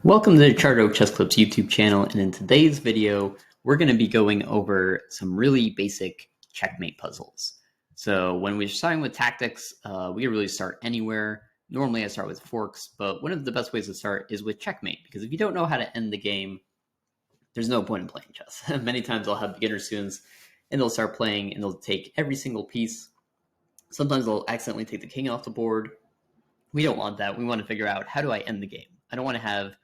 Welcome to the Charter Oak Chess Clips YouTube channel, and in today's video, we're going to be going over some really basic checkmate puzzles. So when we're starting with tactics, we can really start anywhere. Normally I start with forks, but one of the best ways to start is with checkmate, because if you don't know how to end the game, there's no point in playing chess. Many times I'll have beginner students, and they'll start playing, and they'll take every single piece. Sometimes they'll accidentally take the king off the board. We don't want that. We want to figure out, how do I end the game? I don't want to have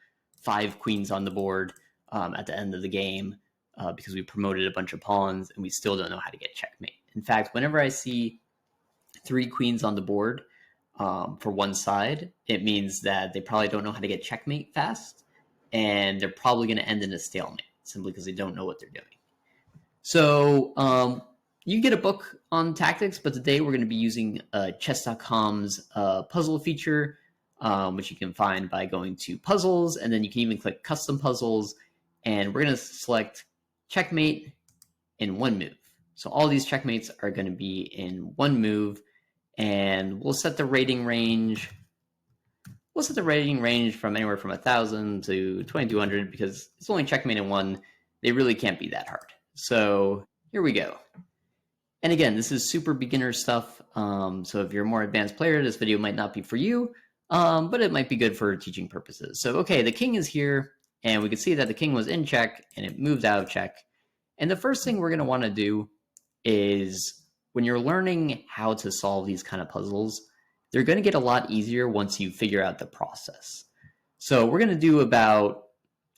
5 queens on the board at the end of the game because we promoted a bunch of pawns and we still don't know how to get checkmate. In fact, whenever I see 3 queens on the board for one side, it means that they probably don't know how to get checkmate fast, and they're probably going to end in a stalemate simply because they don't know what they're doing. So you can get a book on tactics, but today we're going to be using chess.com's puzzle feature, which you can find by going to puzzles, and then you can even click custom puzzles, and we're going to select checkmate in one move. So all these checkmates are going to be in one move, and we'll set the rating range. We'll set the rating range from anywhere from 1,000 to 2,200 because it's only checkmate in one. They really can't be that hard. So here we go. And again, this is super beginner stuff. So if you're a more advanced player, this video might not be for you, but it might be good for teaching purposes. So, okay, the king is here, and we can see that the king was in check, and it moved out of check. And the first thing we're going to want to do is, when you're learning how to solve these kind of puzzles, they're going to get a lot easier once you figure out the process. So we're going to do about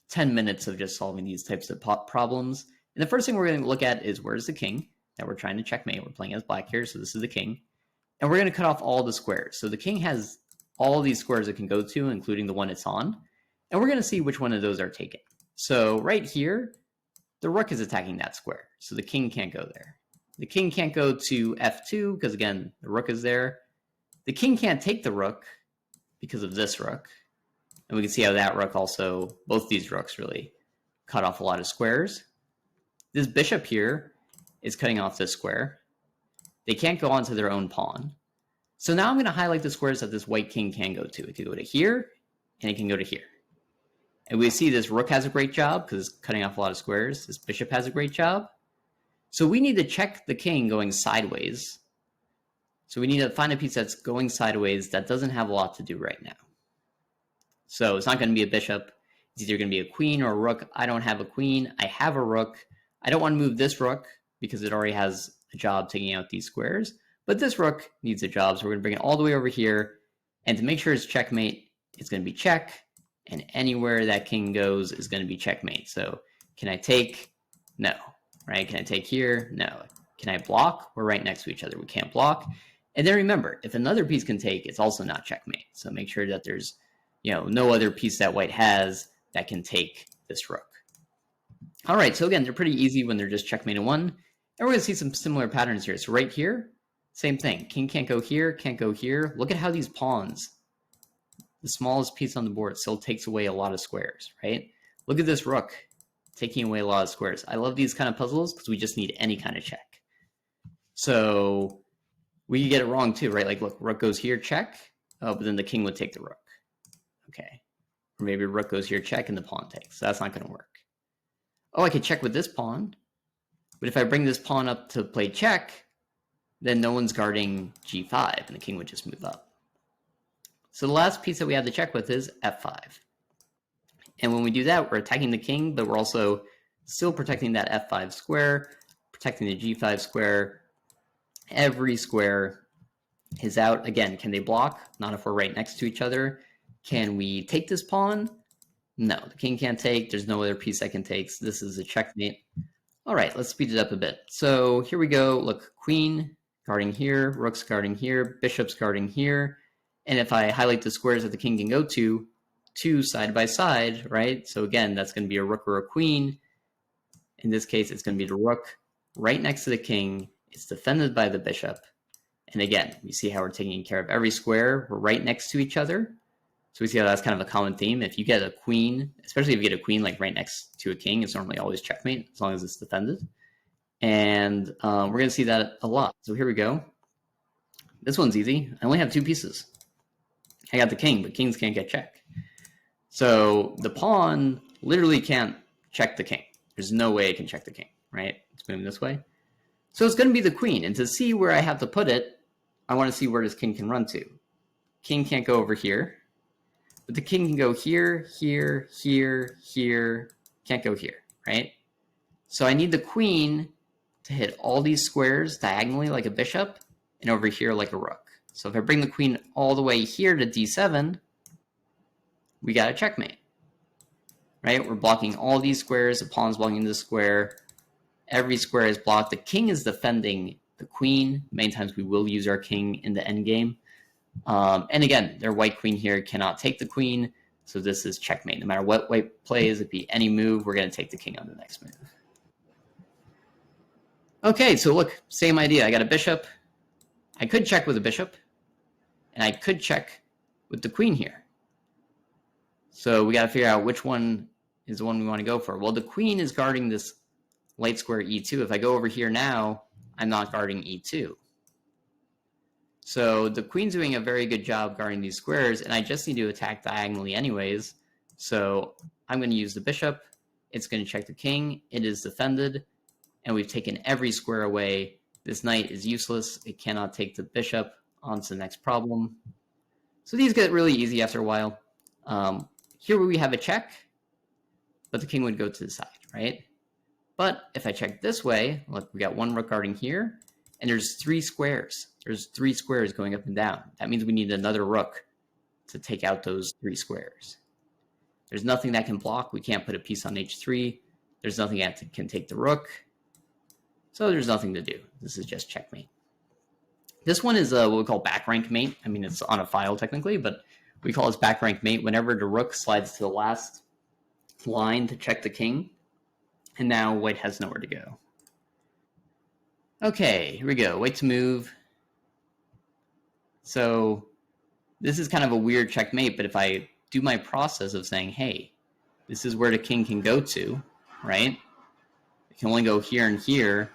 10 minutes of just solving these types of problems. And the first thing we're going to look at is, where's the king that we're trying to checkmate? We're playing as black here, so this is the king. And we're going to cut off all the squares. So the king has all these squares it can go to, including the one it's on. And we're going to see which one of those are taken. So right here, the rook is attacking that square, so the king can't go there. The king can't go to f2 because, again, the rook is there. The king can't take the rook because of this rook. And we can see how that rook also, both these rooks really cut off a lot of squares. This bishop here is cutting off this square. They can't go onto their own pawn. So now I'm going to highlight the squares that this white king can go to. It can go to here, and it can go to here. And we see this rook has a great job because it's cutting off a lot of squares. This bishop has a great job. So we need to check the king going sideways. So we need to find a piece that's going sideways that doesn't have a lot to do right now. So it's not going to be a bishop. It's either going to be a queen or a rook. I don't have a queen. I have a rook. I don't want to move this rook because it already has a job taking out these squares. But this rook needs a job, so we're going to bring it all the way over here. And to make sure it's checkmate, it's going to be check. And anywhere that king goes is going to be checkmate. So can I take? No. Right? Can I take here? No. Can I block? We're right next to each other. We can't block. And then remember, if another piece can take, it's also not checkmate. So make sure that there's no other piece that white has that can take this rook. All right, so again, they're pretty easy when they're just checkmate in one. And we're going to see some similar patterns here. So right here, same thing. King can't go here, can't go here. Look at how these pawns, the smallest piece on the board, still takes away a lot of squares, right? Look at this rook taking away a lot of squares. I love these kind of puzzles because we just need any kind of check. So we could get it wrong too, right? Like, look, rook goes here, check. Oh, but then the king would take the rook. Okay. Or maybe rook goes here, check, and the pawn takes. So that's not going to work. Oh, I could check with this pawn. But if I bring this pawn up to play check, then no one's guarding g5, and the king would just move up. So the last piece that we have to check with is f5. And when we do that, we're attacking the king, but we're also still protecting that f5 square, protecting the g5 square. Every square is out. Again, can they block? Not if we're right next to each other. Can we take this pawn? No, the king can't take. There's no other piece that can take. So this is a checkmate. All right, let's speed it up a bit. So here we go. Look, queen guarding here, rook's guarding here, bishop's guarding here. And if I highlight the squares that the king can go to, two side by side, right? So again, that's going to be a rook or a queen. In this case, it's going to be the rook right next to the king. It's defended by the bishop. And again, you see how we're taking care of every square. We're right next to each other. So we see how that's kind of a common theme. If you get a queen, especially if you get a queen like right next to a king, it's normally always checkmate as long as it's defended. And we're going to see that a lot. So here we go. This one's easy. I only have 2 pieces. I got the king, but kings can't get check. So the pawn literally can't check the king. There's no way it can check the king, right? It's moving this way. So it's going to be the queen. And to see where I have to put it, I want to see where this king can run to. King can't go over here. But the king can go here, here, here, here. Can't go here, right? So I need the queen to hit all these squares diagonally like a bishop and over here like a rook. So if I bring the queen all the way here to d7, we got a checkmate, right? We're blocking all these squares. The pawn's blocking this square. Every square is blocked. The king is defending the queen. Many times we will use our king in the endgame. And again, their white queen here cannot take the queen. So this is checkmate. No matter what white plays, it be any move, we're going to take the king on the next move. Okay, so look, same idea. I got a bishop. I could check with a bishop. And I could check with the queen here. So we got to figure out which one is the one we want to go for. Well, the queen is guarding this light square e2. If I go over here now, I'm not guarding e2. So the queen's doing a very good job guarding these squares, and I just need to attack diagonally anyways. So I'm going to use the bishop. It's going to check the king. It is defended, and we've taken every square away. This knight is useless. It cannot take the bishop. On to the next problem. So these get really easy after a while. Here we have a check, but the king would go to the side, right? But if I check this way, look, we got one rook guarding here, and there's 3 squares. There's 3 squares going up and down. That means we need another rook to take out those 3 squares. There's nothing that can block. We can't put a piece on h3. There's nothing that can take the rook. So there's nothing to do. This is just checkmate. This one is what we call back rank mate. I mean, it's on a file technically, but we call this back rank mate whenever the rook slides to the last line to check the king. And now white has nowhere to go. Okay, here we go. White to move. So this is kind of a weird checkmate, but if I do my process of saying, hey, this is where the king can go to, right? It can only go here and here.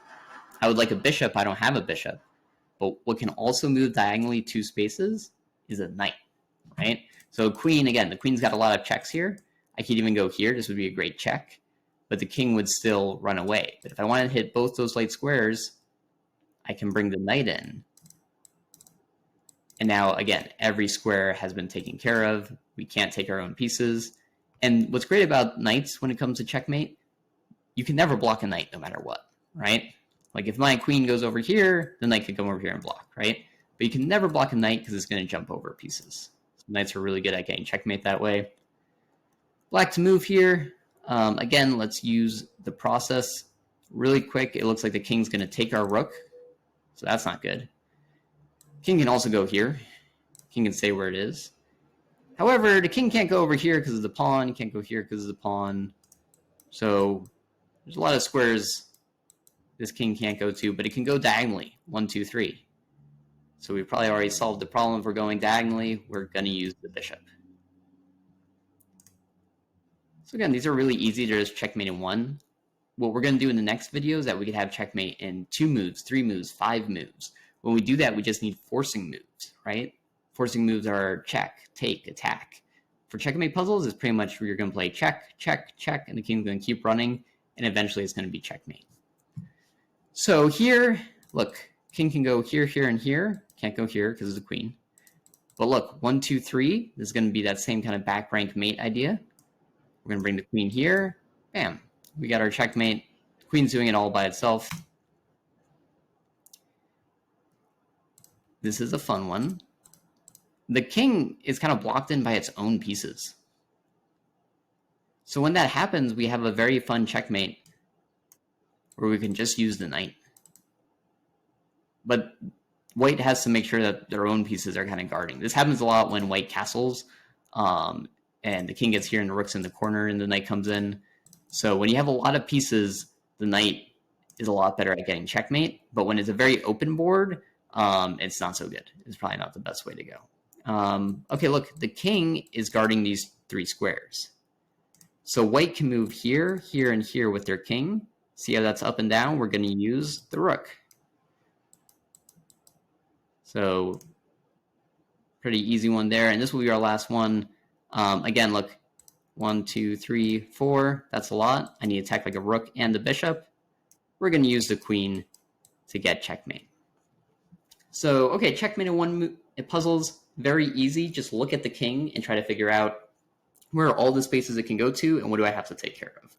I would like a bishop. I don't have a bishop. But what can also move diagonally 2 spaces is a knight, right? So queen, again, the queen's got a lot of checks here. I could even go here. This would be a great check. But the king would still run away. But if I want to hit both those light squares, I can bring the knight in. And now, again, every square has been taken care of. We can't take our own pieces. And what's great about knights when it comes to checkmate, you can never block a knight no matter what, right? Like if my queen goes over here, the knight could come over here and block, right? But you can never block a knight because it's going to jump over pieces. So knights are really good at getting checkmate that way. Black to move here. Again, let's use the process really quick. It looks like the king's going to take our rook. So that's not good. King can also go here. King can stay where it is. However, the king can't go over here because of the pawn. He can't go here because of the pawn. So there's a lot of squares this king can't go to, but it can go diagonally. 1, 2, 3. So we probably already solved the problem. If we're going diagonally, we're going to use the bishop. So again, these are really easy to just checkmate in 1. What we're going to do in the next video is that we could have checkmate in 2 moves, 3 moves, 5 moves. When we do that, we just need forcing moves, right? Forcing moves are check, take, attack. For checkmate puzzles, it's pretty much where you're going to play check, check, check, and the king's going to keep running, and eventually it's going to be checkmate. So here, look, king can go here, here, and here. Can't go here because of the queen. But look, 1, 2, 3. This is going to be that same kind of back rank mate idea. We're going to bring the queen here. Bam. We got our checkmate. The queen's doing it all by itself. This is a fun one. The king is kind of blocked in by its own pieces. So when that happens, we have a very fun checkmate where we can just use the knight. But white has to make sure that their own pieces are kind of guarding. This happens a lot when white castles, and the king gets here and the rook's in the corner and the knight comes in. So when you have a lot of pieces, the knight is a lot better at getting checkmate. But when it's a very open board, it's not so good. It's probably not the best way to go. Okay, look, the king is guarding these 3 squares. So white can move here, here, and here with their king. See how that's up and down? We're going to use the rook. So pretty easy one there. And this will be our last one. Again, look, 1, 2, 3, 4. That's a lot. I need to attack like a rook and the bishop. We're going to use the queen to get checkmate. So, okay, checkmate in one puzzle's very easy. Just look at the king and try to figure out where are all the spaces it can go to and what do I have to take care of.